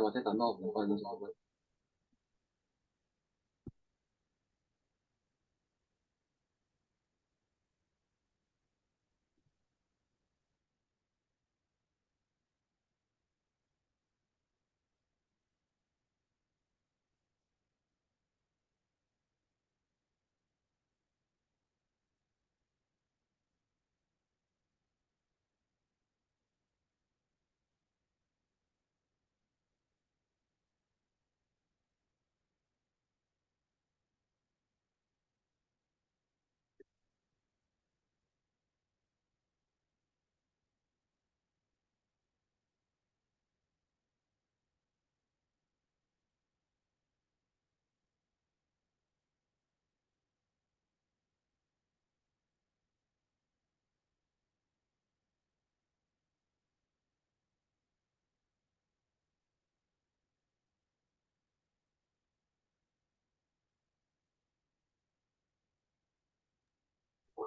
我在等到5分钟。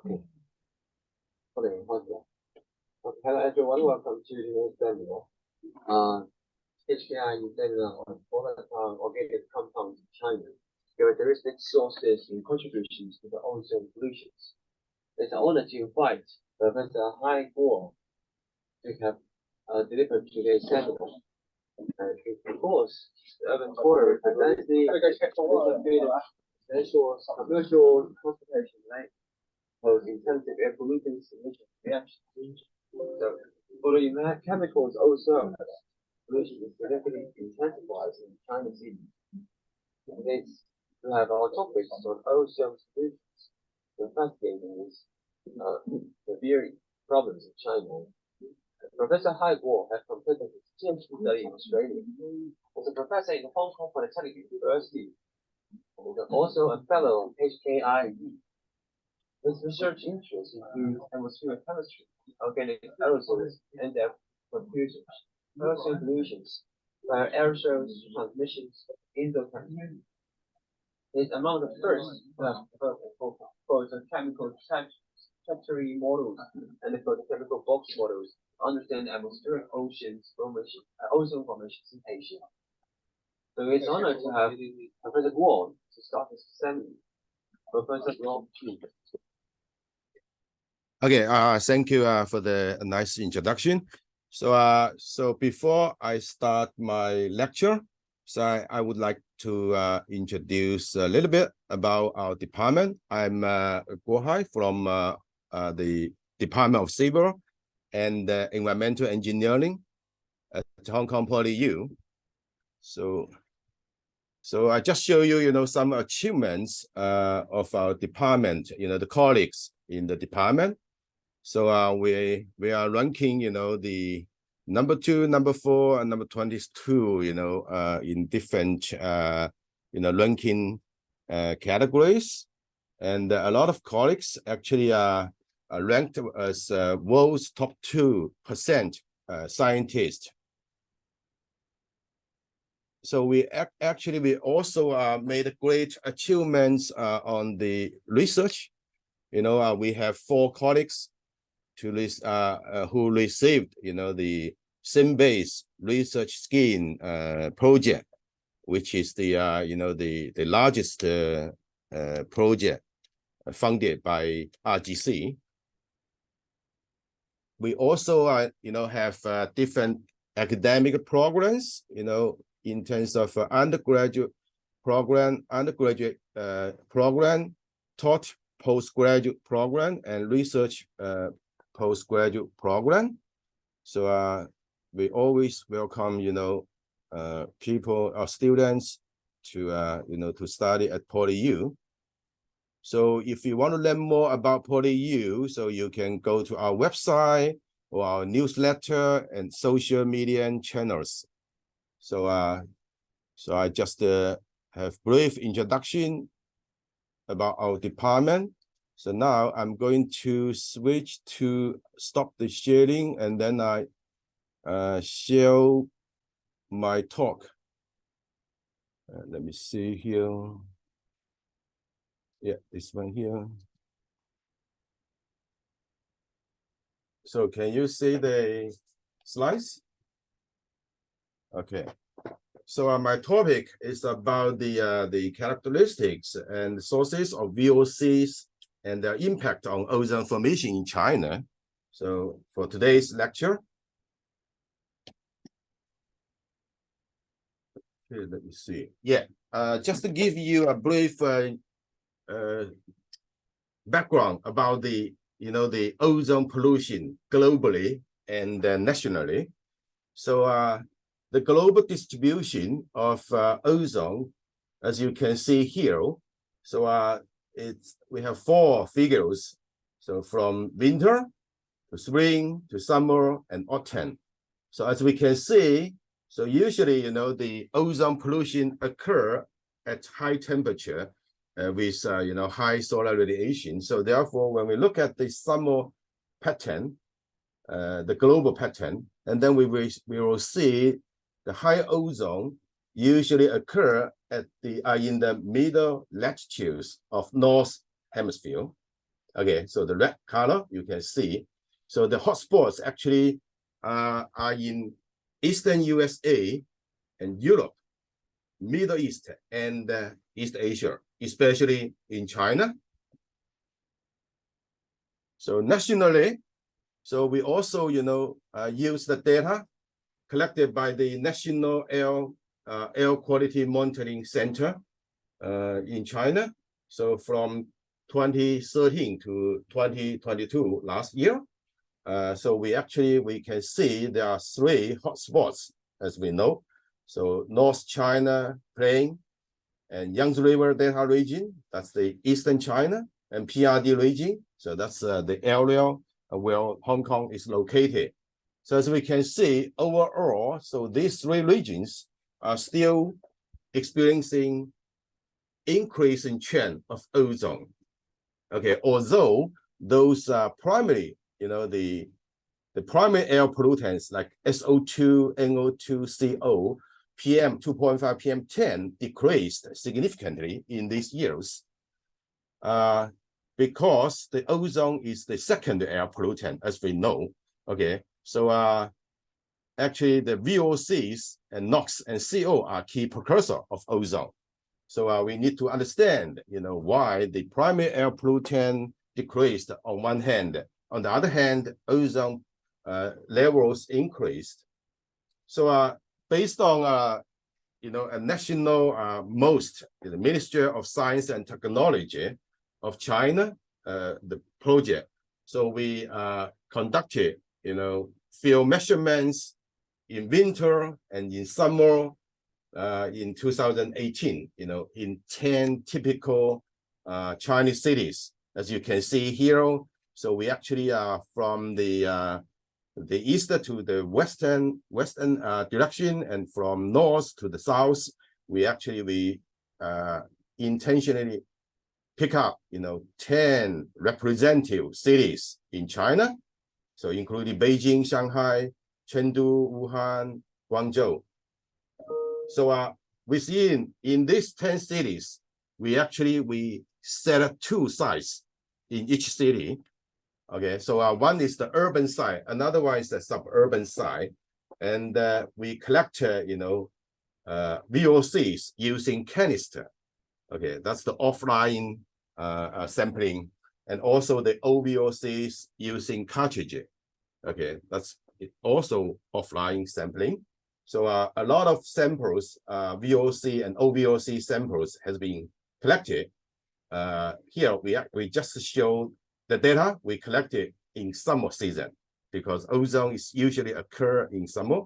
Okay. Okay, okay. Hello everyone, welcome to today's webinar. HKI is on volatile organic compounds in China, characteristic sources and contributions to the ozone pollutions. It's an honor to invite Professor Hai Guo to have delivered today's seminar. Of course, the urban tourer presents the essential commercial transportation lane of intensive air pollutants emission reactions. So, for the chemicals also, pollution is significantly intensified in China cities. Next, we have our topics on ozone solutions, investigating these severe problems in China. Professor Hai Guo has completed his PhD study in Australia. Was a professor in Hong Kong Polytechnic University, and also a fellow of HKIE. His research interests include atmospheric chemistry, organic aerosols, and for future ocean pollutions by aerosols transmissions in the country. Is among the first for the chemical trajectory models and for the chemical box models to understand atmospheric ozone formations in Asia. So it's honored to have Professor Guo to start this assembly. Professor Guo, please. Okay, thank you for the nice introduction. So before I start my lecture, I would like to introduce a little bit about our department. I'm Guo Hai from the Department of Civil and Environmental Engineering at Hong Kong PolyU. So I just show you, some achievements of our department, the colleagues in the department. So we are ranking, the number 2, number 4, and number 22, in different, ranking categories. And a lot of colleagues actually are ranked as world's top 2% scientists. So we also made great achievements on the research. We have 4 colleagues who received, the SIM-based research scheme project, which is the the largest project funded by RGC. We also have different academic programs, in terms of undergraduate program, taught postgraduate program, and research postgraduate program. So we always welcome people or students to to study at PolyU. So if you want to learn more about PolyU, so you can go to our website or our newsletter and social media channels. So I just have brief introduction about our department. So now I'm going to switch to stop the sharing, and then I show my talk. Let me see here. Yeah, this one here. So can you see the slides? Okay. So my topic is about the characteristics and sources of VOCs and their impact on ozone formation in China. So for today's lecture, okay, let me see. Yeah, just to give you a brief background about the the ozone pollution globally and nationally. So the global distribution of ozone, as you can see here, so we have 4 figures. So from winter to spring to summer and autumn. So as we can see, so usually the ozone pollution occur at high temperature with high solar radiation. So therefore, when we look at the summer pattern, the global pattern, and then we will see the high ozone usually occur at in the middle latitudes of North Hemisphere. Okay, so the red color you can see. So the hotspots actually are in Eastern USA and Europe, Middle East, and East Asia, especially in China. So nationally, so we also use the data collected by the National Air Quality Monitoring Center in China. So from 2013 to 2022, last year. So we can see there are 3 hotspots, as we know. So North China Plain and Yangtze River Delta region, that's the Eastern China, and PRD region. So that's the area where Hong Kong is located. So as we can see overall, so these 3 regions are still experiencing increasing trend of ozone. Okay, although those are primarily, the the primary air pollutants like SO2, NO2, CO, PM 2.5, PM10 decreased significantly in these years because the ozone is the second air pollutant, as we know. Okay, so actually the VOCs and NOx and CO are key precursor of ozone. So we need to understand, why the primary air pollutant decreased on one hand. On the other hand, ozone levels increased. So based on a national the Ministry of Science and Technology of China, the project. So we conducted field measurements in winter and in summer in 2018, in 10 typical Chinese cities, as you can see here. So we actually are from the east to the western direction, and from north to the south. We intentionally pick up 10 representative cities in China, so including Beijing, Shanghai, Chengdu, Wuhan, Guangzhou. So within these 10 cities, we set up 2 sites in each city. Okay, so one is the urban site, another one is the suburban site, and we collect VOCs using canister. Okay, that's the offline sampling, and also the OVOCs using cartridge. Okay, that's also offline sampling. So a lot of samples, VOC and OVOC samples has been collected. Here we just show the data we collected in summer season, because ozone is usually occur in summer.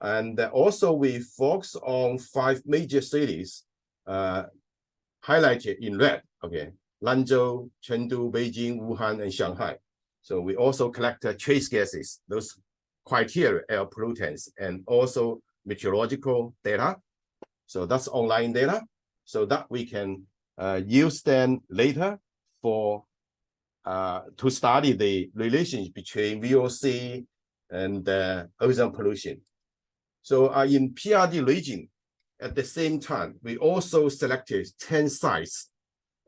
And also we focus on 5 major cities highlighted in red. Okay, Lanzhou, Chengdu, Beijing, Wuhan, and Shanghai. So we also collect trace gases, those criteria air pollutants, and also meteorological data. So that's online data, so that we can use them later for to study the relationship between VOC and ozone pollution. So in PRD region, at the same time, we also selected 10 sites.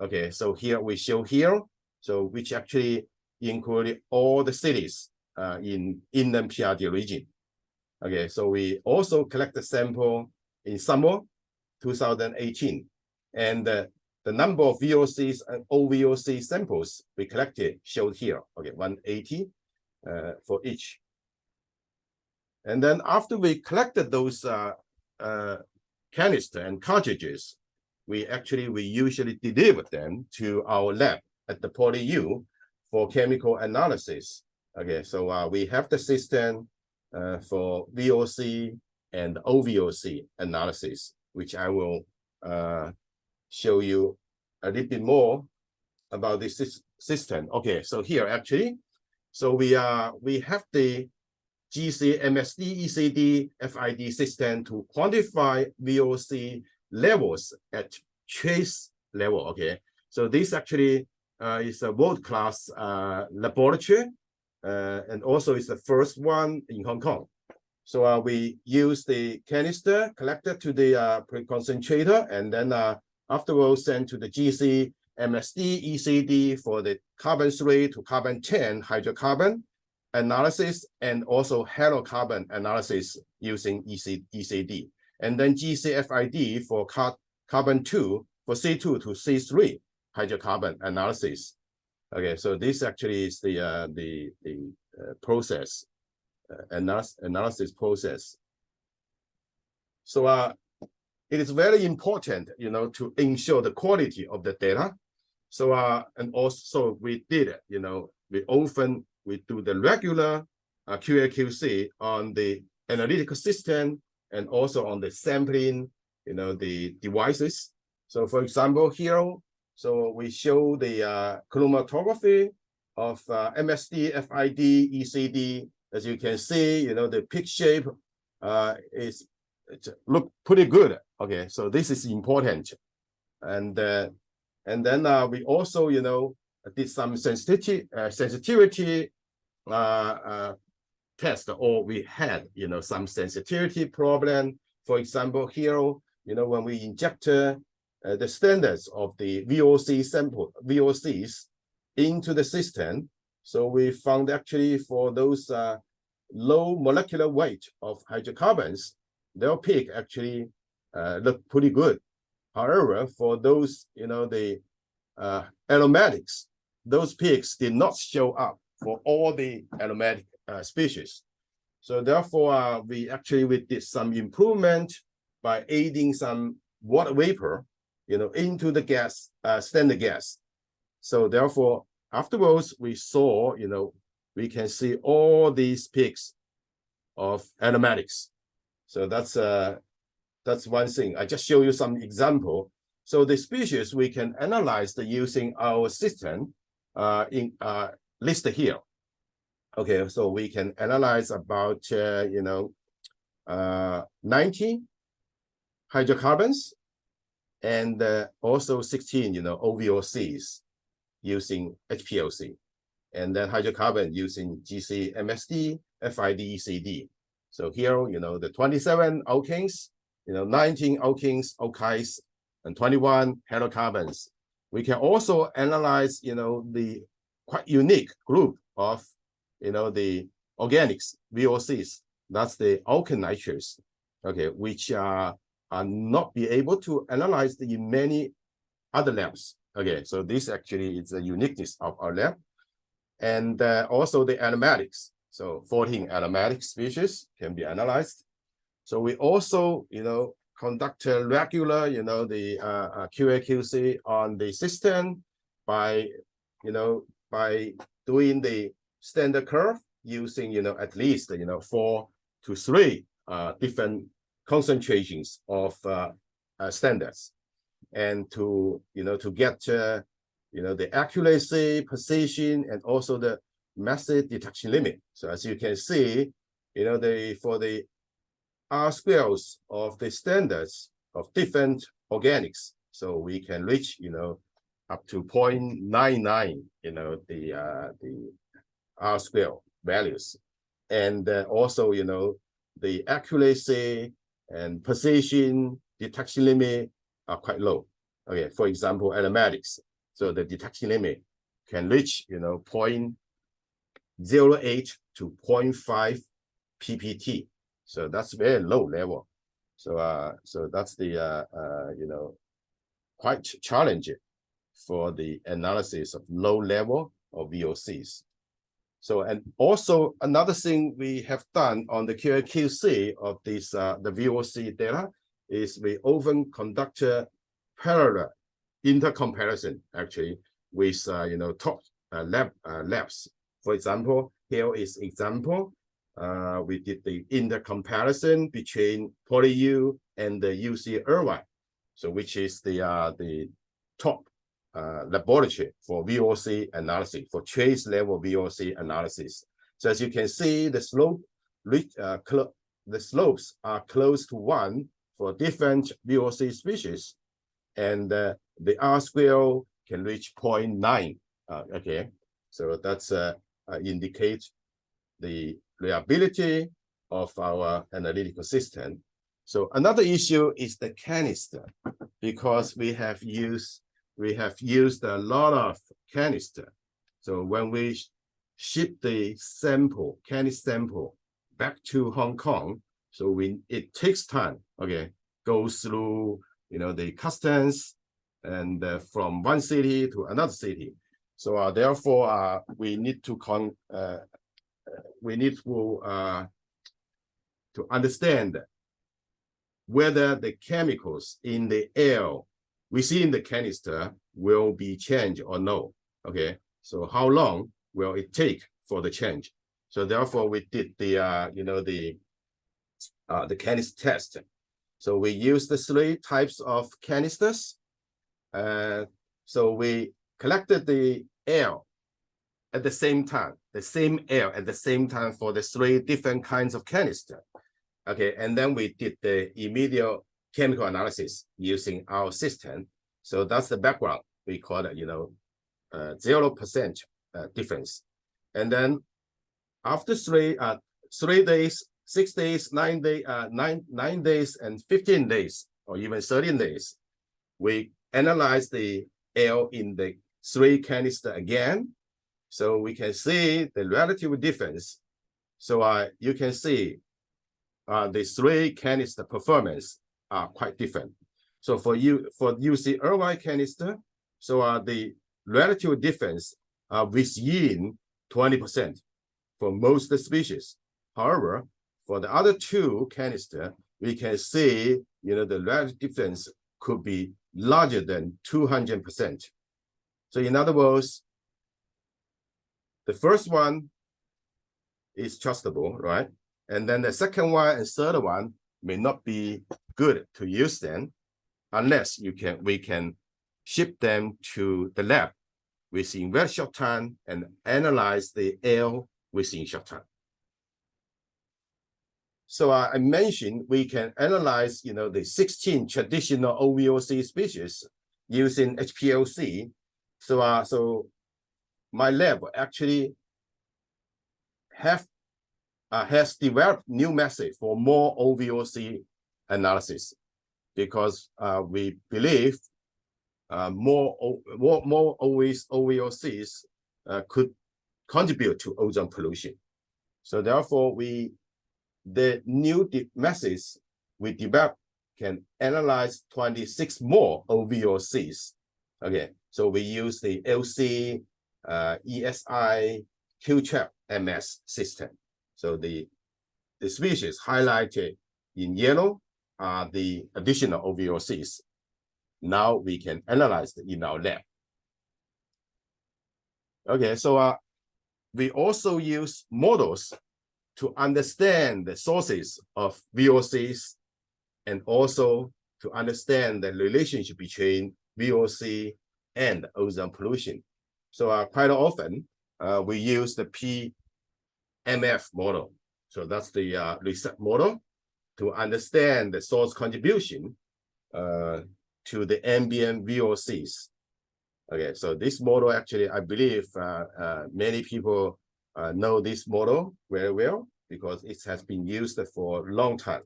Okay, so here we show here, so which actually include all the cities in inland PRD region. Okay, so we also collect the sample in summer 2018, and the number of VOCs and OVOC samples we collected showed here. Okay, 180 for each. And then after we collected those canister and cartridges, we usually deliver them to our lab at the PolyU for chemical analysis. Okay, so we have the system for VOC and OVOC analysis, which I will show you a little bit more about this system. Okay, so here actually, so we have the GC, MSD, ECD, FID system to quantify VOC levels at trace level. Okay, so this actually is a world-class laboratory, and also is the first one in Hong Kong. So we use the canister collected to the pre-concentrator, and then afterwards sent to the GC, MSD, ECD for the carbon-3 to carbon-10 hydrocarbon analysis, and also halocarbon analysis using ECD. And then GCFID for carbon-2 for C2 to C3 hydrocarbon analysis. Okay, so this actually is the process, analysis process. So it is very important, to ensure the quality of the data. So and also we did, we do the regular QA/QC on the analytical system and also on the sampling, the devices. So for example, here, so we show the chromatography of MSD, FID, ECD. As you can see, the peak shape look pretty good. Okay, so this is important. And then we also, did some sensitivity test, or we had, some sensitivity problem. For example, here, when we inject the standards of the VOC sample, VOCs into the system, so we found actually for those low molecular weight of hydrocarbons, their peak actually look pretty good. However, for those, the aromatics, those peaks did not show up for all the aromatic species. So therefore, we did some improvement by adding some water vapor, into the gas, standard gas. So therefore, afterwards, we saw, we can see all these peaks of aromatics. So that's one thing. I just show you some example. So the species we can analyze using our system listed here. Okay, so we can analyze about 90 hydrocarbons and also 16 OVOCs using HPLC, and then hydrocarbon using GC-MSD, FID-CD. So here, the 27 alkanes, 19 alkenes, alkynes, and 21 halocarbons. We can also analyze, the quite unique group of, the organics, VOCs. That's the alkane nitrates, okay, which are not be able to analyze in many other labs. Okay, so this actually is a uniqueness of our lab. And also the aromatics. So 14 aromatic species can be analyzed. So we also, conduct a regular, the QA/QC on the system by, by doing the standard curve using, at least, 4 to 3 different concentrations of standards, and to, to get, the accuracy, precision, and also the method detection limit. So as you can see, for the R squares of the standards of different organics, so we can reach, up to 0.99, the R square values. And also, the accuracy and precision detection limit are quite low. Okay, for example, aromatics. So the detection limit can reach, 0.08 to 0.5 ppt. So that's very low level. So so that's the quite challenging for the analysis of low level of VOCs. So, and also another thing we have done on the QA/QC of this the VOC data is we often conduct parallel intercomparison actually with top labs. For example, here is example. We did the intercomparison between PolyU and the UC Irvine, so which is the top laboratory for VOC analysis, for trace level VOC analysis. So as you can see, the slopes are close to 1 for different VOC species, and the R square can reach 0.9. Okay, so that's indicate the reliability of our analytical system. So another issue is the canister, because we have used a lot of canister. So when we ship the sample, canister sample, back to Hong Kong, so it takes time. Okay, goes through the customs and from one city to another city. So therefore, we need to understand whether the chemicals in the air we see in the canister will be changed or no. Okay, so how long will it take for the change? So therefore, we did the canister test. So we used the 3 types of canisters. So we collected the air at the same time, the same air at the same time for the 3 different kinds of canister. Okay, and then we did the immediate chemical analysis using our system. So that's the background. We call it, 0% difference. And then after 3 days, 6 days, 9 days, and 15 days, or even 13 days, we analyze the L in the 3 canister again. So we can see the relative difference. So you can see the 3 canister performance are quite different. So for UC-Irvine canister, so the relative difference within 20% for most species. However, for the other 2 canister, we can see, the relative difference could be larger than 200%. So in other words, the first one is trustable, right? And then the second one and third one may not be good to use then, unless we can ship them to the lab within very short time and analyze the L within short time. So I mentioned we can analyze, the 16 traditional OVOC species using HPLC. So my lab actually has developed new method for more OVOC analysis, because we believe more OVOCs could contribute to ozone pollution. So therefore, the new methods we developed can analyze 26 more OVOCs. Okay, so we use the LC, ESI, QTrap MS system. So the species highlighted in yellow are the additional OVOCs. Now we can analyze it in our lab. Okay, so we also use models to understand the sources of VOCs, and also to understand the relationship between VOC and ozone pollution. So quite often, we use the PMF model. So that's the reset model to understand the source contribution to the ambient VOCs. Okay, so this model actually, I believe many people know this model very well, because it has been used for a long time.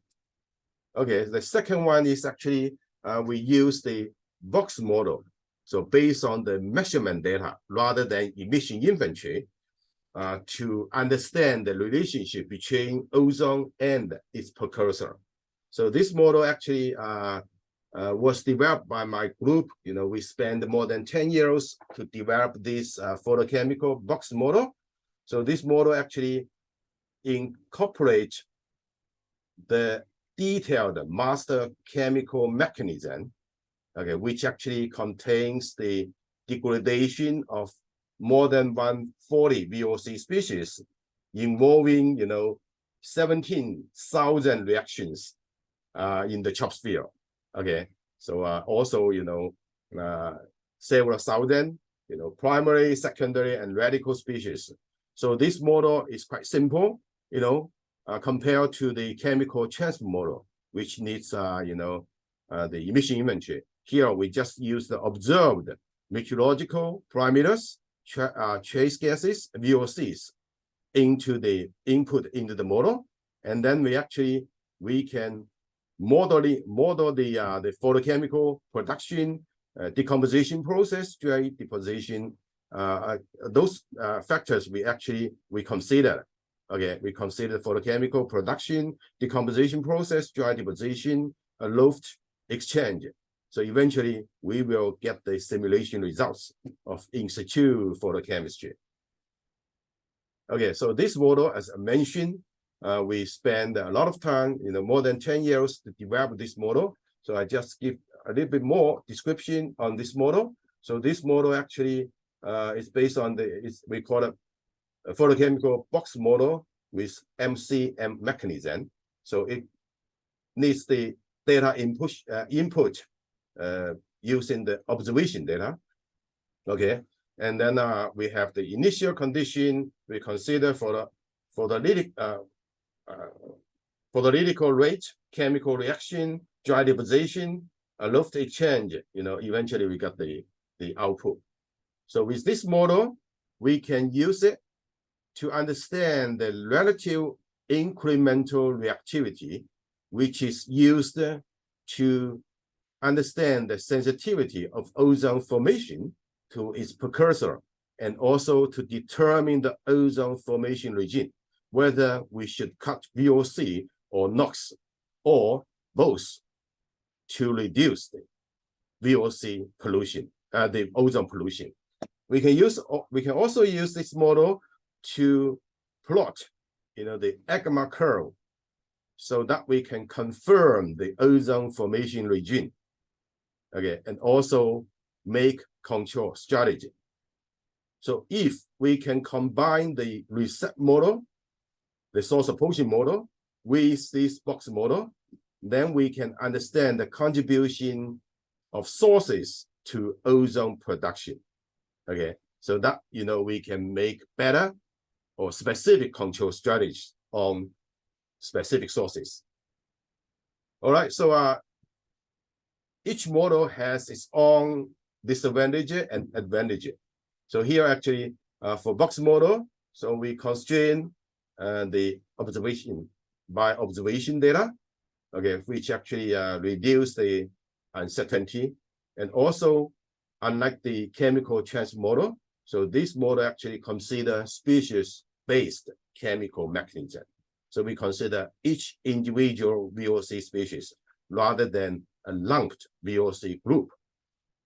Okay, the second one is actually we use the box model. So based on the measurement data rather than emission inventory, to understand the relationship between ozone and its precursor. So this model actually was developed by my group. We spent more than 10 years to develop this photochemical box model. So this model actually incorporates the detailed master chemical mechanism, okay, which actually contains the degradation of more than 140 VOC species, involving 17,000 reactions in the troposphere. Okay, so also several thousand primary, secondary, and radical species. So this model is quite simple, compared to the chemical transfer model, which needs the emission inventory. Here we just use the observed meteorological parameters, trace gases, VOCs, into the input into the model, and then we can model the photochemical production, decomposition process, dry deposition. Those factors we consider. Okay, we consider photochemical production, decomposition process, dry deposition, loft exchange. So eventually we will get the simulation results of in situ photochemistry. Okay, so this model, as I mentioned, we spend a lot of time, more than 10 years to develop this model. So I just give a little bit more description on this model. So this model actually is based on we call it a photochemical box model with MCM mechanism. So it needs the data input using the observation data. Okay, and then we have the initial condition we consider for the analytical rate, chemical reaction, dry deposition, loft exchange. Eventually we got the output. So with this model, we can use it to understand the relative incremental reactivity, which is used to understand the sensitivity of ozone formation to its precursor, and also to determine the ozone formation regime, whether we should cut VOC or NOx, or both, to reduce the VOC pollution, the ozone pollution. We can also use this model to plot, the AGMA curve, so that we can confirm the ozone formation regime. Okay, and also make control strategy. So if we can combine the reset model, the source opposing model, with this box model, then we can understand the contribution of sources to ozone production. Okay, so that we can make better or specific control strategies on specific sources. All right, so each model has its own disadvantage and advantage. So here actually for box model, so we constrain the observation by observation data, okay, which actually reduce the uncertainty. And also, unlike the chemical change model, so this model actually consider species-based chemical mechanism. So we consider each individual VOC species rather than a lumped VOC group.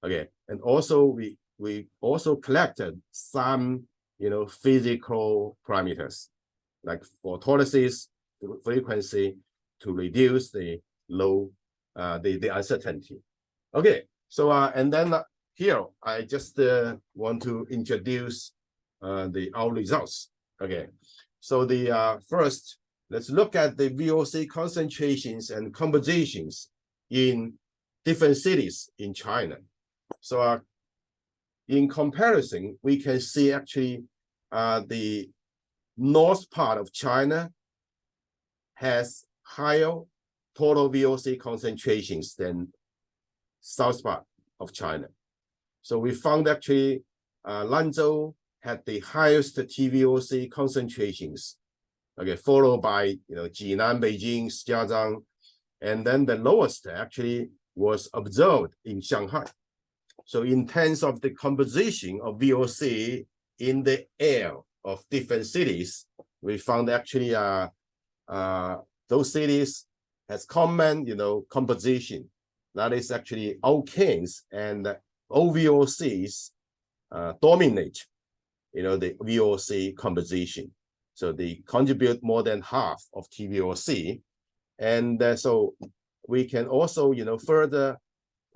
Okay, and also we also collected some physical parameters like photolysis frequency to reduce the the uncertainty. Okay, so and then here I just want to introduce our results. Okay, so the first, let's look at the VOC concentrations and compositions in different cities in China. So in comparison, we can see actually the north part of China has higher total VOC concentrations than south part of China. So we found actually Lanzhou had the highest TVOC concentrations, okay, followed by Jinan, Beijing, Xijiang, and then the lowest actually was observed in Shanghai. So in terms of the composition of VOC in the air of different cities, we found actually those cities has common composition. That is actually alkanes and OVOCs dominate the VOC composition. So they contribute more than half of TVOC. And so we can also further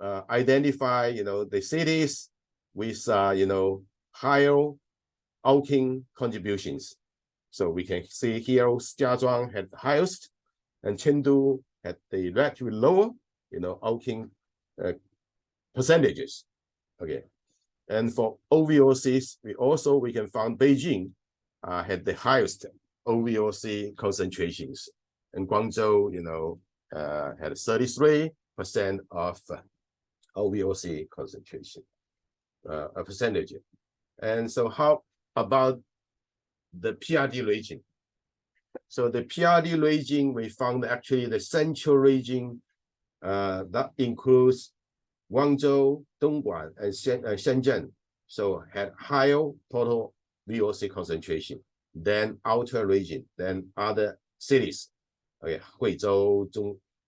identify the cities with higher alkene contributions. So we can see here Xijiang had the highest, and Chengdu had the relatively lower alkene percentages. Okay, and for OVOCs, we can find Beijing had the highest OVOC concentrations, and Guangzhou had 33% of OVOC concentration percentage. And so how about the PRD region? So the PRD region, we found actually the central region that includes Guangzhou, Dongguan, and Shenzhen, so had higher total VOC concentration than outer region, than other cities. Okay, Huizhou,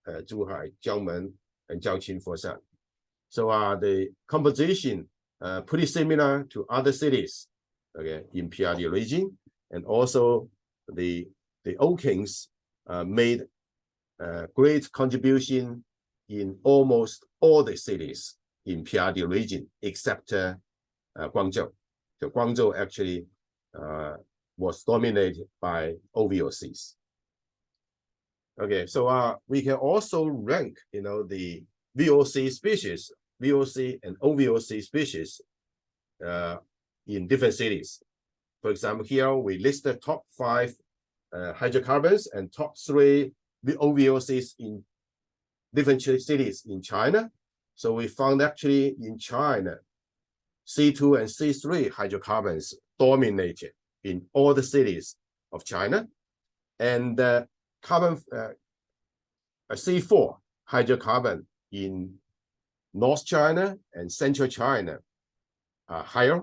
Zhuhai, Jiangmen, and Jiangqing, Foshan. So the composition pretty similar to other cities, okay, in PRD region, and also the alkanes made great contribution in almost all the cities in PRD region except Guangzhou. So Guangzhou actually was dominated by OVOCs. Okay, so we can also rank the VOC species, VOC and OVOC species in different cities. For example, here we list the top 5 hydrocarbons and top 3 OVOCs in different cities in China. So we found actually in China, C2 and C3 hydrocarbons dominated in all the cities of China. and the carbon C4 hydrocarbon in North China and Central China are higher,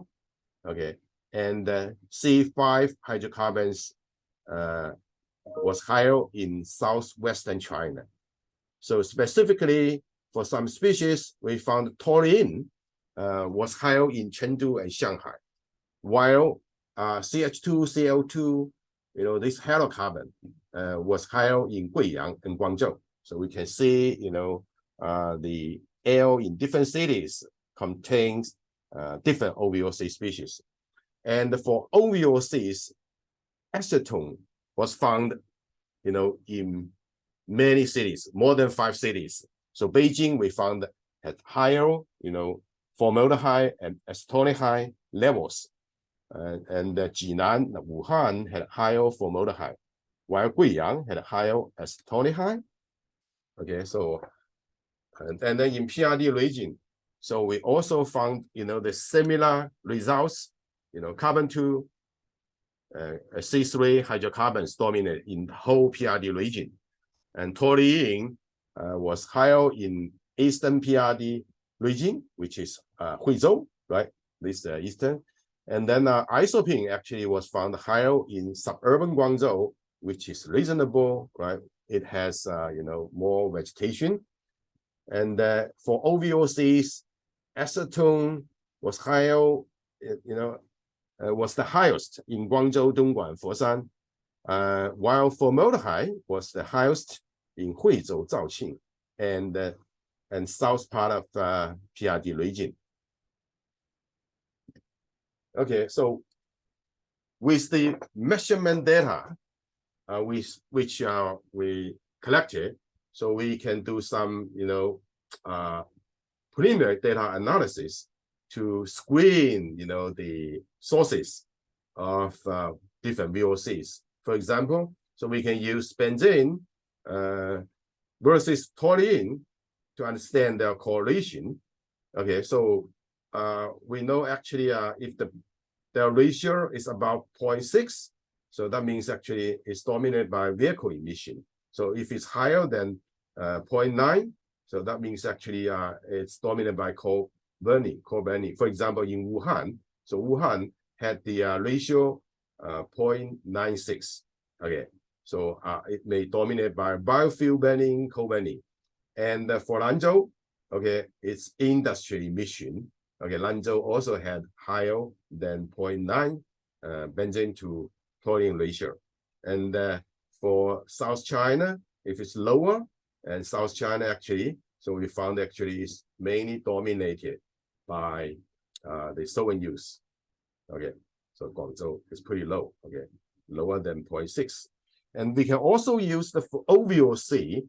okay, and C5 hydrocarbons was higher in southwestern China. So specifically for some species, we found toluene was higher in Chengdu and Shanghai, while CH2, Cl2, this halocarbon was higher in Guiyang and Guangzhou. So we can see, the air in different cities contains different OVOC species. And for OVOCs, acetone was found, in many cities, more than 5 cities. So Beijing, we found had higher, formaldehyde and acetondehyde levels. And Jinan, Wuhan had higher formaldehyde, while Guiyang had higher acetondehyde. Okay, so, and then in PRD region, so we also found, the similar results, carbon-2, C3 hydrocarbons dominate in the whole PRD region. And toluene was higher in eastern PRD region, which is Huizhou, right? This eastern. And then isoprene actually was found higher in suburban Guangzhou, which is reasonable, right? It has, more vegetation. And for OVOCs, acetone was higher, was the highest in Guangzhou, Dongguan, Foshan, while formaldehyde was the highest in Huizhou, Zhaoqing, and south part of PRD region. Okay, so with the measurement data, which we collected, so we can do some, preliminary data analysis to screen, the sources of different VOCs. For example, so we can use benzene versus toluene to understand their correlation. Okay, so we know actually if the ratio is about 0.6, so that means actually it's dominated by vehicle emission. So if it's higher than 0.9, so that means actually it's dominated by coal burning. For example, in Wuhan, so Wuhan had the ratio 0.96. Okay, so it may dominate by biofuel burning, coal burning. And for Lanzhou, okay, it's industry emission. Okay, Lanzhou also had higher than 0.9 benzene to toluene ratio. And for South China, if it's lower, and South China actually, so we found actually is mainly dominated by the solar use. Okay, so Guangzhou is pretty low, okay, lower than 0.6. And we can also use the OVOC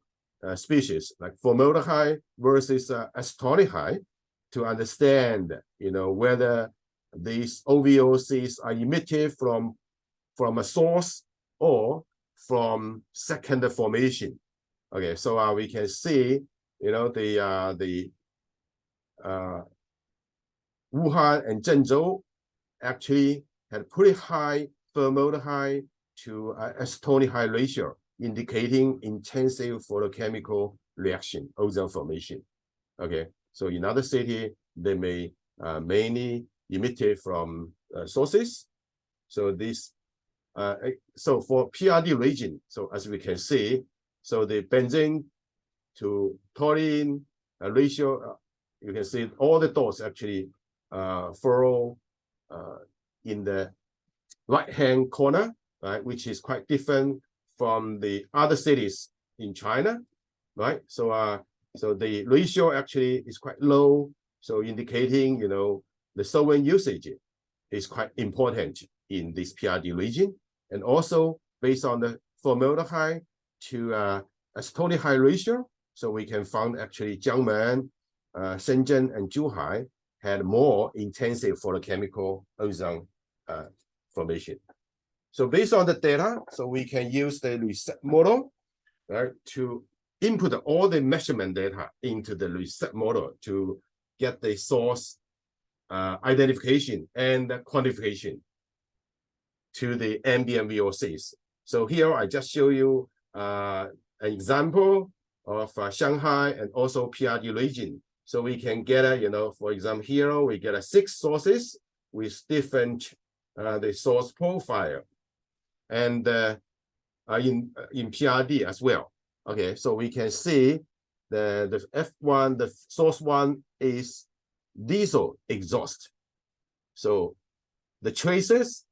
species like formaldehyde versus acetondehyde to understand, whether these OVOCs are emitted from a source or from secondary formation. Okay, so we can see, the Wuhan and Zhengzhou actually had pretty high formaldehyde to acetondehyde ratio, indicating intensive photochemical reaction, ozone formation. Okay, so in other city, they may mainly emitted from sources. So this, so for PRD region, so as we can see, so the benzene to toluene ratio, you can see all the dots actually furrow in the right-hand corner, right, which is quite different from the other cities in China, right? So so the ratio actually is quite low, so indicating, the solvent usage is quite important in this PRD region. And also based on the formaldehyde to acetondehyde ratio, so we can find actually Jiangmen, Shenzhen, and Zhuhai had more intensive photochemical ozone formation. So based on the data, so we can use the reset model, right, to input all the measurement data into the reset model to get the source identification and quantification to the ambient VOCs. So here I just show you an example of Shanghai and also PRD region. So we can get for example, here we get 6 sources with different the source profile, and in PRD as well. Okay, so we can see the F1, the source 1 is diesel exhaust. So the traces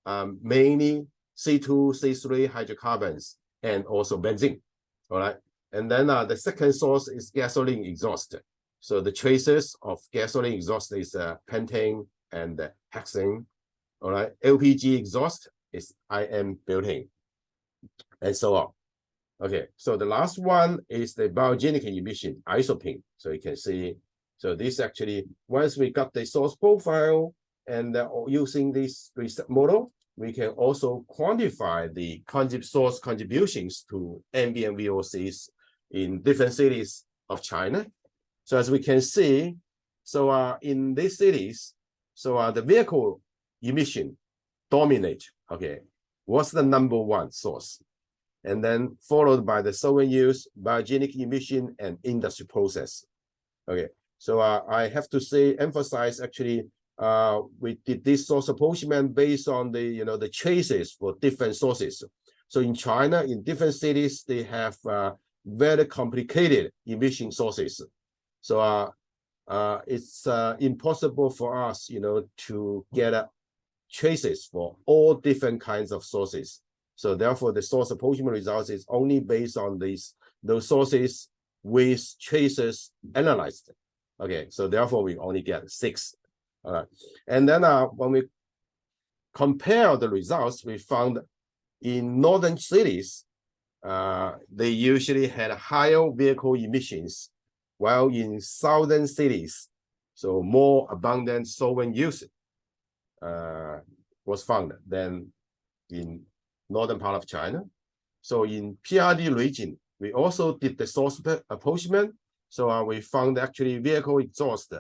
are mainly C2, C3 hydrocarbons and also benzene. All right, and then the second source is gasoline exhaust. So the traces of gasoline exhaust is pentane and hexane. All right, LPG exhaust is IM butane, and so on. Okay, so the last one is the biogenic emission, isopene. So you can see, so this actually, once we got the source profile and using this preset model, we can also quantify the source contributions to ambient VOCs in different cities of China. So as we can see, so in these cities, so the vehicle emission dominate. Okay, what's the #1 source? And then followed by the solvent use, biogenic emission, and industry process. Okay, so I have to say, emphasize actually, we did this source apportionment based on the the traces for different sources. So in China, in different cities, they have very complicated emission sources. So it's impossible for us, to get traces for all different kinds of sources. So therefore, the source apportionment results is only based on those sources with traces analyzed. Okay, so therefore we only get 6. All right, and then when we compare the results, we found in northern cities, they usually had higher vehicle emissions, while in southern cities, so more abundant solvent use was found than in northern part of China. So in PRD region, we also did the source apportionment. So we found actually vehicle exhaust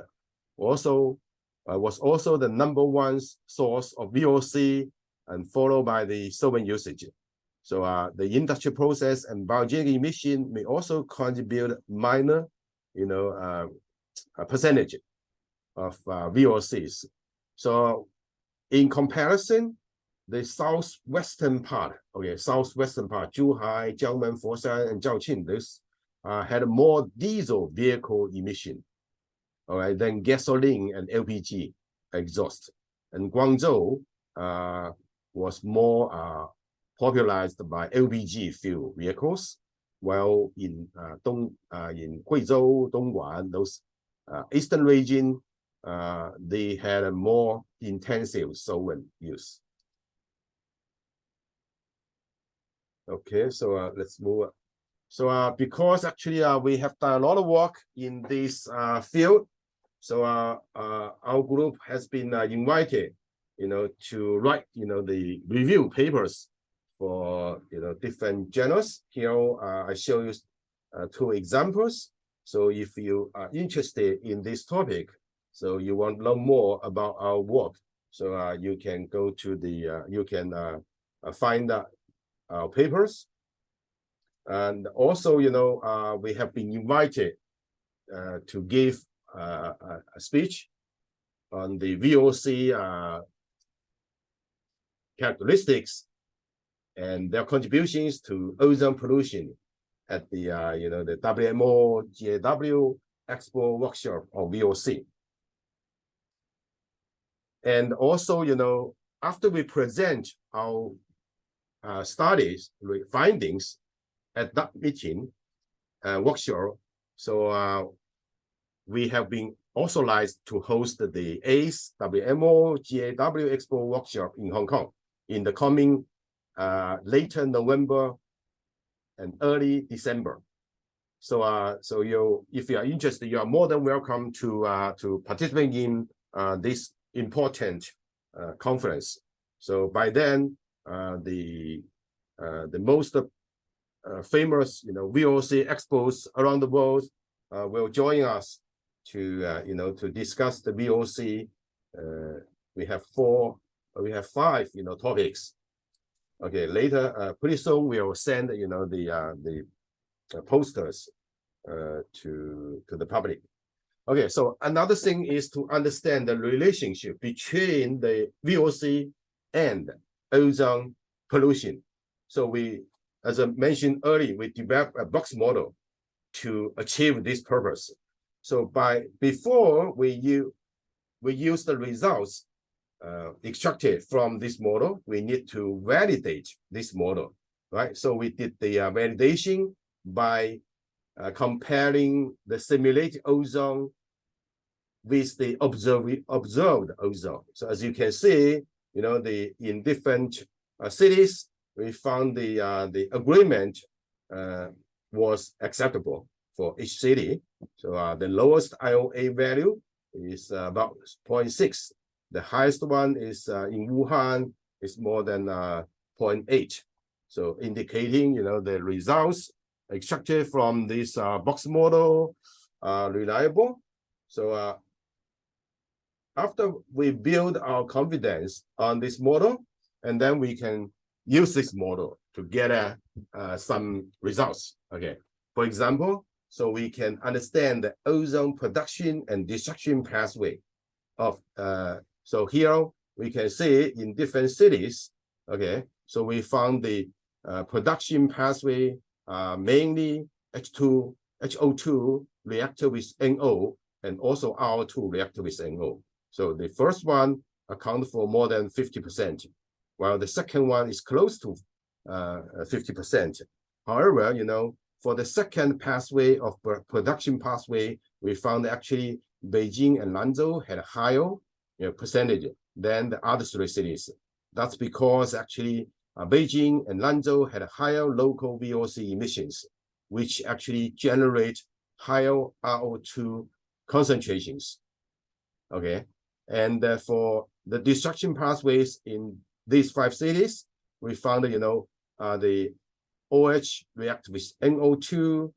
also was also the #1 source of VOC, and followed by the solvent usage. So the industry process and biogenic emission may also contribute minor, a percentage of VOCs. So in comparison, the southwestern part, Zhuhai, Jiangmen, Foshan, and Zhaoqing, this had more diesel vehicle emission, all right, than gasoline and LPG exhaust. And Guangzhou was more popularized by LPG fuel vehicles, while in Guizhou, Dongguan, those eastern region, they had a more intensive solvent use. Okay, so let's move on. So because actually we have done a lot of work in this field, so our group has been invited, to write, the review papers for different journals. Here I show you 2 examples. So if you are interested in this topic, so you want to learn more about our work, so you can go to the you can find our papers. And also, we have been invited to give a speech on the VOC characteristics and their contributions to ozone pollution at the the WMO GAW Expo workshop of VOC. And also, after we present our studies findings at that meeting workshop, so we have been authorized to host the 8th WMO GAW Expo workshop in Hong Kong in the coming later November and early December. So if you are interested, you are more than welcome to participate in this important conference. So by then, the most famous VOC experts around the world will join us to to discuss the VOC. We have 5 topics. Okay, later, pretty soon we'll send, you know, the posters to the public. Okay, so another thing is to understand the relationship between the VOC and ozone pollution. So we, as I mentioned earlier, we developed a box model to achieve this purpose. So before we use the results extracted from this model, we need to validate this model, right? So we did the validation by comparing the simulated ozone with the observed ozone. So as you can see, you know, in different cities, we found the agreement was acceptable for each city. So the lowest IOA value is about 0.6. The highest one is in Wuhan is more than 0.8. So indicating, you know, the results extracted from this box model are reliable. So after we build our confidence on this model, and then we can use this model to get some results. Okay, for example, so we can understand the ozone production and destruction pathway of. So here we can see in different cities. Okay, so we found the production pathway mainly HO2 reactor with NO and also R2 reactor with NO. So the first one accounts for more than 50%, while the second one is close to 50%. However, you know, for the second pathway of production pathway, we found actually Beijing and Lanzhou had a higher percentage than the other three cities. That's because actually Beijing and Lanzhou had higher local VOC emissions, which actually generate higher RO2 concentrations. Okay, and for the destruction pathways in these 5 cities, we found, you know, the OH react with NO2,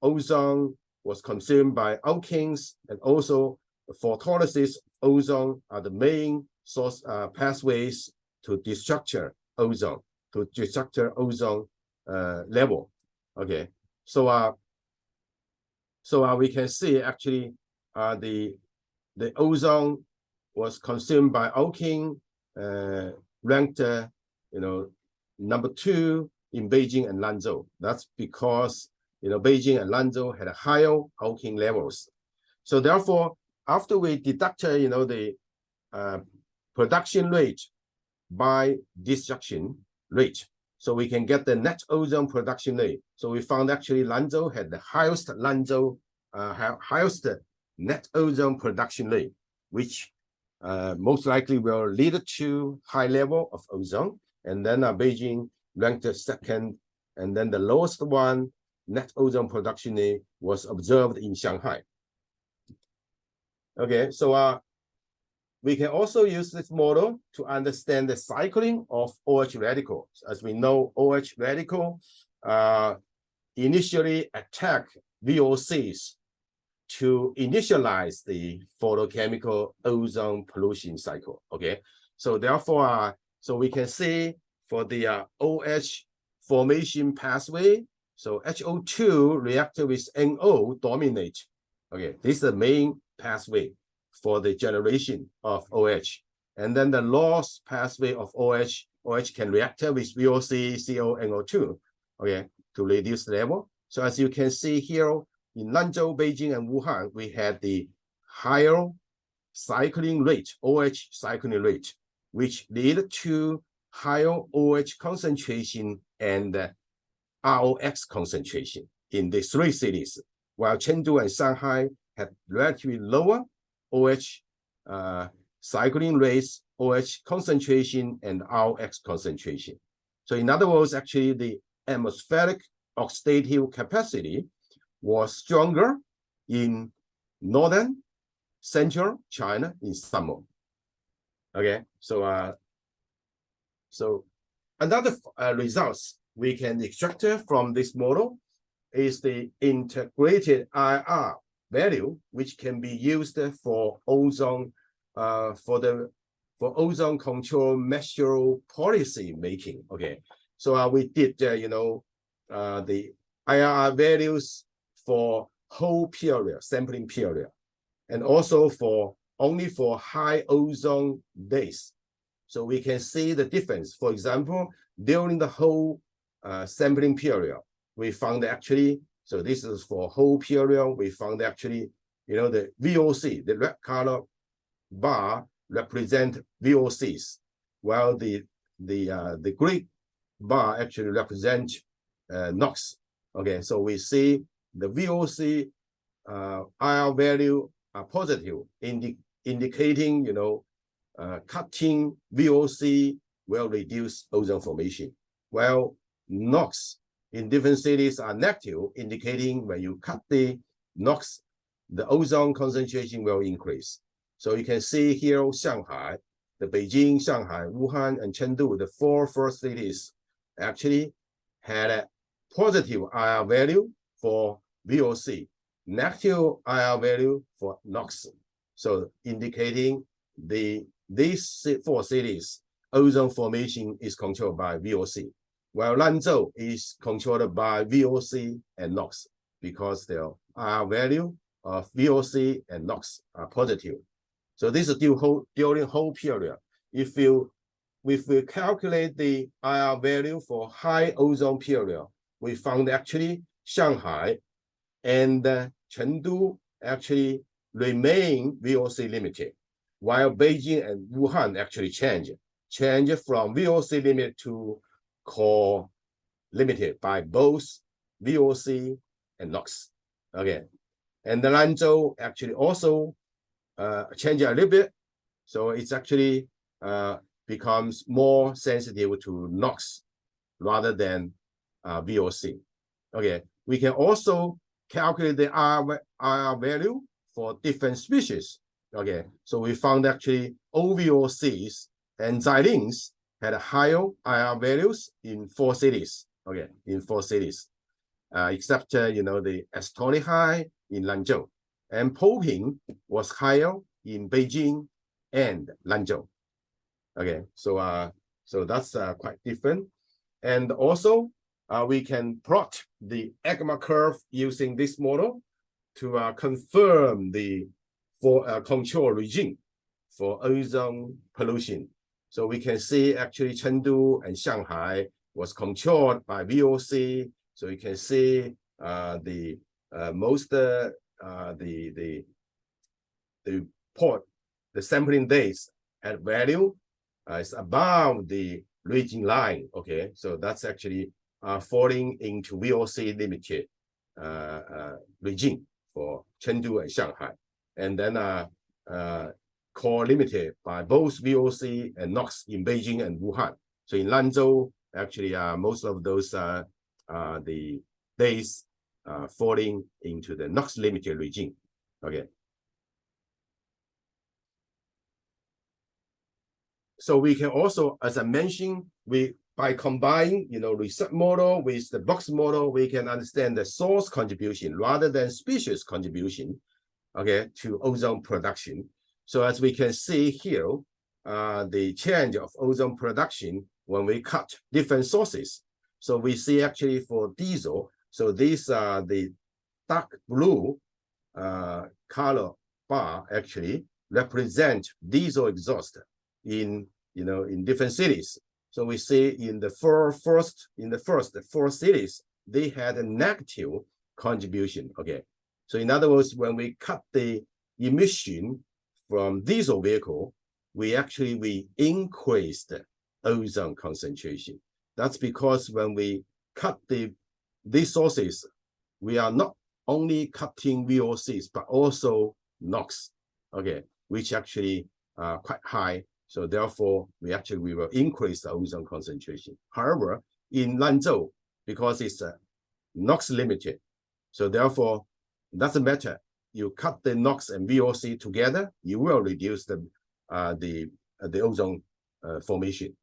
ozone was consumed by alkenes, and also photolysis ozone are the main source pathways to destructure ozone, level. Okay, so we can see actually the ozone was consumed by alkene, ranked you know, number 2 in Beijing and Lanzhou. That's because, you know, Beijing and Lanzhou had higher alkene levels. So therefore, after we deduct, you know, the production rate by destruction rate, so we can get the net ozone production rate. So we found actually Lanzhou had the highest highest net ozone production rate, which most likely will lead to high level of ozone. And then Beijing ranked second, and then the lowest one, net ozone production rate, was observed in Shanghai. Okay, so we can also use this model to understand the cycling of OH radicals. As we know, OH radical initially attack VOCs to initialize the photochemical ozone pollution cycle. Okay, so therefore, so we can see for the OH formation pathway, so HO2 reacted with NO dominate. Okay, this is the main pathway for the generation of OH. And then the loss pathway of OH can react with VOC, CO, NO2, okay, to reduce the level. So as you can see here, in Lanzhou, Beijing, and Wuhan, we had the higher cycling rate, OH cycling rate, which lead to higher OH concentration and ROX concentration in the 3 cities, while Chengdu and Shanghai had relatively lower OH cycling rates, OH concentration, and ROX concentration. So in other words, actually the atmospheric oxidative capacity was stronger in northern, central China in summer. Okay, so another results we can extract from this model is the integrated IR value, which can be used for ozone for for ozone control measure policy making. Okay, so we did the IRR values for whole period, sampling period, and also for only for high ozone days. So we can see the difference. For example, during the whole sampling period, we found actually, so this is for whole period, we found actually, the VOC, the red color bar represent VOCs, while the gray bar actually represent NOx. Okay, so we see the VOC IR value are positive, indicating cutting VOC will reduce ozone formation, while NOx in different cities are negative, indicating when you cut the NOx, the ozone concentration will increase. So you can see here Shanghai, the Beijing, Shanghai, Wuhan, and Chengdu, the four first cities actually had a positive IR value for VOC, negative IR value for NOx. So indicating these four cities, ozone formation is controlled by VOC, while Lanzhou is controlled by VOC and NOx because their IR value of VOC and NOx are positive. So this is during whole period. If we calculate the IR value for high ozone period, we found actually Shanghai and Chengdu actually remain VOC limited, while Beijing and Wuhan actually change from VOC limit to core limited by both VOC and NOx. Okay, and the Lanzhou actually also change a little bit, so it's actually becomes more sensitive to NOx rather than VOC. Okay, we can also calculate the IR value for different species. Okay, so we found actually OVOCs and xylenes had higher IR values in 4 cities. Okay, in 4 cities, except the acetone high in Lanzhou, and propane was higher in Beijing and Lanzhou. Okay, so that's quite different. And also we can plot the AGMA curve using this model to confirm the control regime for ozone pollution. So we can see actually Chengdu and Shanghai was controlled by VOC. So you can see the sampling days at value is above the region line. Okay, so that's actually falling into VOC limited regime for Chengdu and Shanghai, and then core limited by both VOC and NOx in Beijing and Wuhan. So in Lanzhou, actually most of those the days falling into the NOx limited regime. Okay. So we can also, as I mentioned, by combining research model with the box model, we can understand the source contribution rather than species contribution, okay, to ozone production. So as we can see here, the change of ozone production when we cut different sources. So we see actually for diesel, so these are the dark blue color bar actually represent diesel exhaust in different cities. So we see in the first 4 cities, they had a negative contribution. Okay, so in other words, when we cut the emission from diesel vehicle, we increased the ozone concentration. That's because when we cut these sources, we are not only cutting VOCs but also NOx, okay, which actually are quite high. So therefore, we will increase the ozone concentration. However, in Lanzhou, because it's NOx limited, so therefore, it doesn't matter. You cut the NOx and VOC together, you will reduce the ozone formation.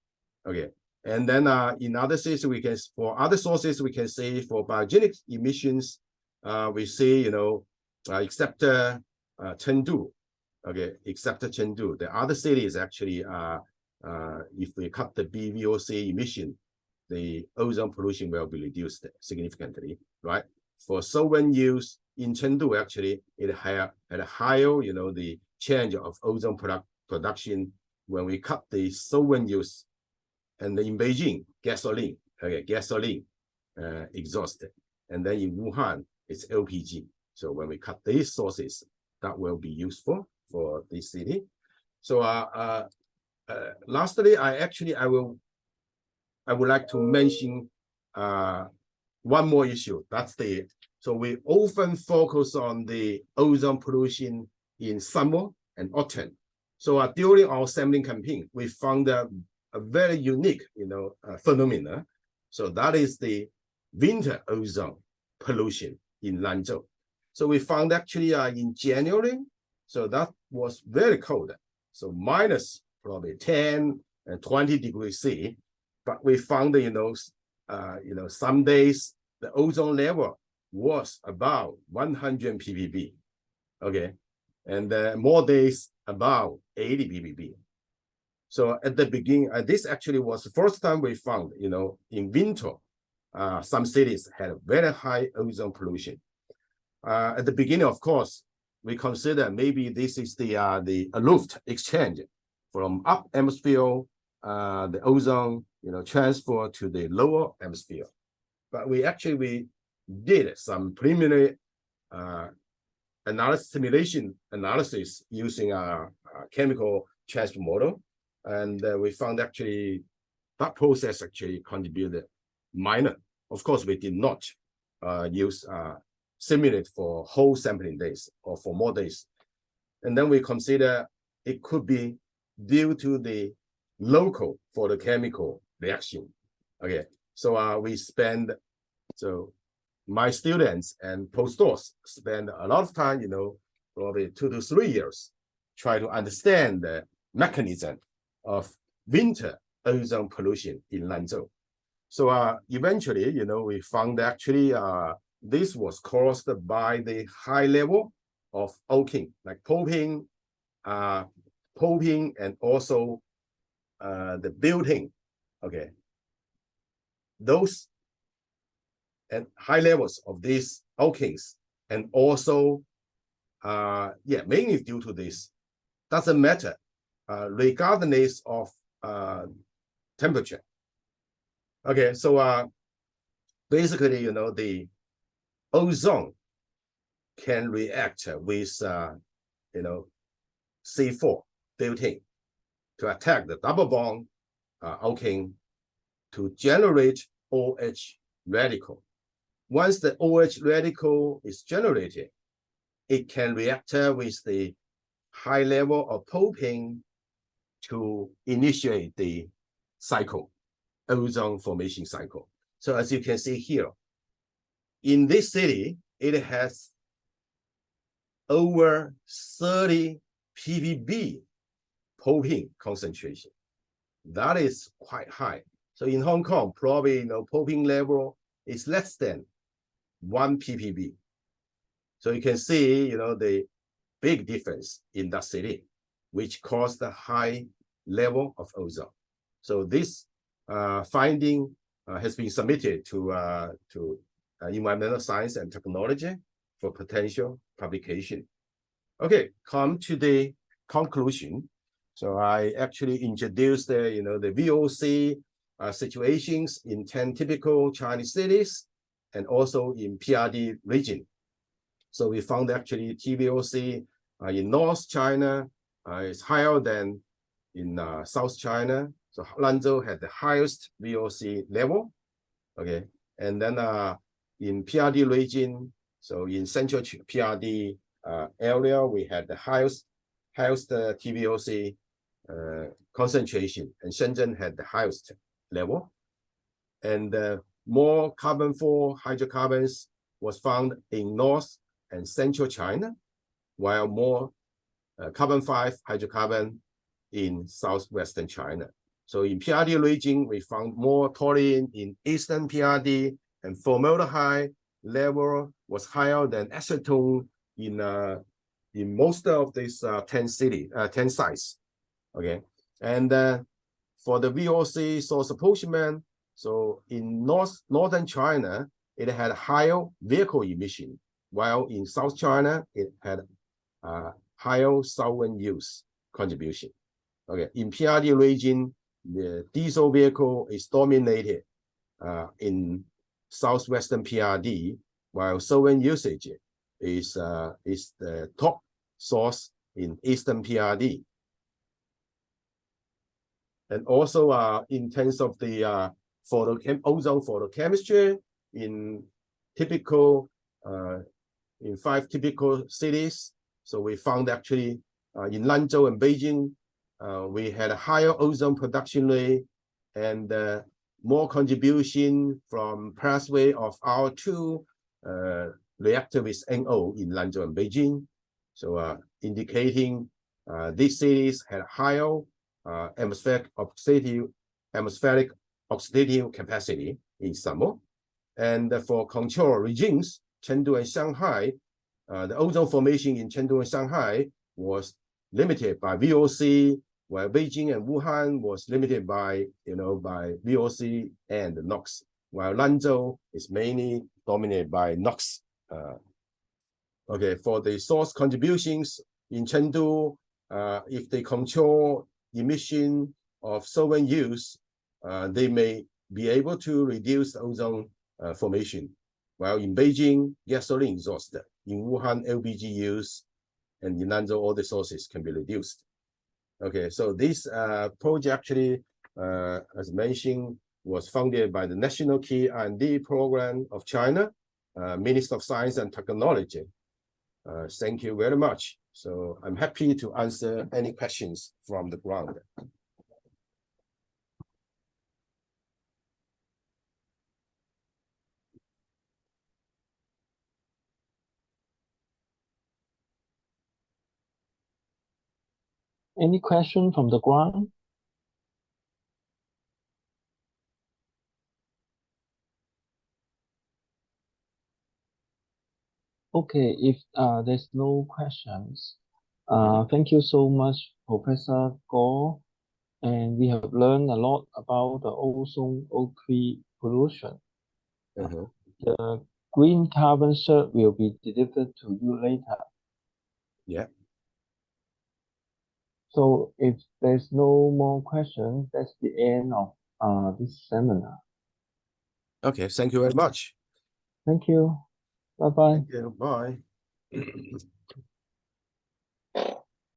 Okay, and then in other cities, for other sources, we can say for biogenic emissions, we see except Chengdu, okay, except Chengdu. The other cities actually if we cut the BVOC emission, the ozone pollution will be reduced significantly, right? For solvent use in Chengdu, actually, it had a higher, the change of ozone production when we cut the solvent use. And in Beijing, gasoline exhaust. And then in Wuhan, it's LPG. So when we cut these sources, that will be useful for this city. So lastly, I would like to mention one more issue. So we often focus on the ozone pollution in summer and autumn. So during our sampling campaign, we found a very unique, phenomena. So that is the winter ozone pollution in Lanzhou. So we found actually in January, so that was very cold. So minus probably 10 and 20 degrees C. But we found, some days the ozone level was about 100 ppb, okay, and more days about 80 ppb. So at the beginning, this actually was the first time we found, in winter, some cities had very high ozone pollution. At the beginning, of course, we consider maybe this is the Luft exchange from up atmosphere, the ozone, transfer to the lower atmosphere. But we did some preliminary simulation analysis using a chemical transfer model. And we found actually that process actually contributed minor. Of course, we did not simulate for whole sampling days or for more days. And then we consider it could be due to the local for the chemical reaction. Okay, so my students and postdocs spend a lot of time, probably 2 to 3 years, try to understand the mechanism of winter ozone pollution in Lanzhou. So eventually, we found actually this was caused by the high level of alkene, like propane, and also the built-in, okay. Those and high levels of these alkenes, and also, mainly due to this, doesn't matter, regardless of temperature. Okay, so basically, the ozone can react with, C4 built-in to attack the double bond alkene to generate OH radical. Once the OH radical is generated, it can react with the high level of propane to initiate the cycle, ozone formation cycle. So as you can see here, in this city, it has over 30 ppb propane concentration. That is quite high. So in Hong Kong, probably propane level is less than 1 ppb. So you can see, the big difference in that city, which caused a high level of ozone. So this finding has been submitted to Environmental Science and Technology for potential publication. Okay, come to the conclusion. So I actually introduced the VOC situations in 10 typical Chinese cities and also in PRD region. So we found actually TVOC in North China is higher than in South China. So Lanzhou had the highest VOC level. Okay, and then in PRD region, so in central PRD area, we had the highest TVOC concentration, and Shenzhen had the highest level. And more carbon-4 hydrocarbons was found in North and Central China, while more carbon-5 hydrocarbon in Southwestern China. So in PRD region, we found more toluene in Eastern PRD, and formaldehyde level was higher than acetone in in most of these 10 sites. Okay, and for the VOC source apportionment, so in northern China, it had higher vehicle emission, while in South China, it had higher solvent use contribution. Okay, in PRD region, the diesel vehicle is dominated in southwestern PRD, while solvent usage is the top source in eastern PRD. And also in terms of the ozone photochemistry in in 5 typical cities. So we found actually in Lanzhou and Beijing, we had a higher ozone production rate and more contribution from pathway of R2 reactor with NO in Lanzhou and Beijing. So indicating these cities had higher atmospheric oxidative capacity in summer. And for control regimes, Chengdu and Shanghai, the ozone formation in Chengdu and Shanghai was limited by VOC, while Beijing and Wuhan was limited by VOC and NOx, while Lanzhou is mainly dominated by NOx. Okay, for the source contributions in Chengdu, if they control emission of solvent use, they may be able to reduce the ozone formation. While in Beijing, gasoline exhaust, in Wuhan, LPG use, and in Lanzhou, all the sources can be reduced. Okay, so this project actually, as mentioned, was funded by the National Key R&D Program of China, Ministry of Science and Technology. Thank you very much. So I'm happy to answer any questions from the ground. Any question from the ground? Okay, if there's no questions, thank you so much, Professor Gore. And we have learned a lot about the ozone O3 pollution. The green carbon cert will be delivered to you later. Yeah. So if there's no more questions, that's the end of this seminar. Okay, thank you very much. Thank you. Bye-bye. Thank you. Bye.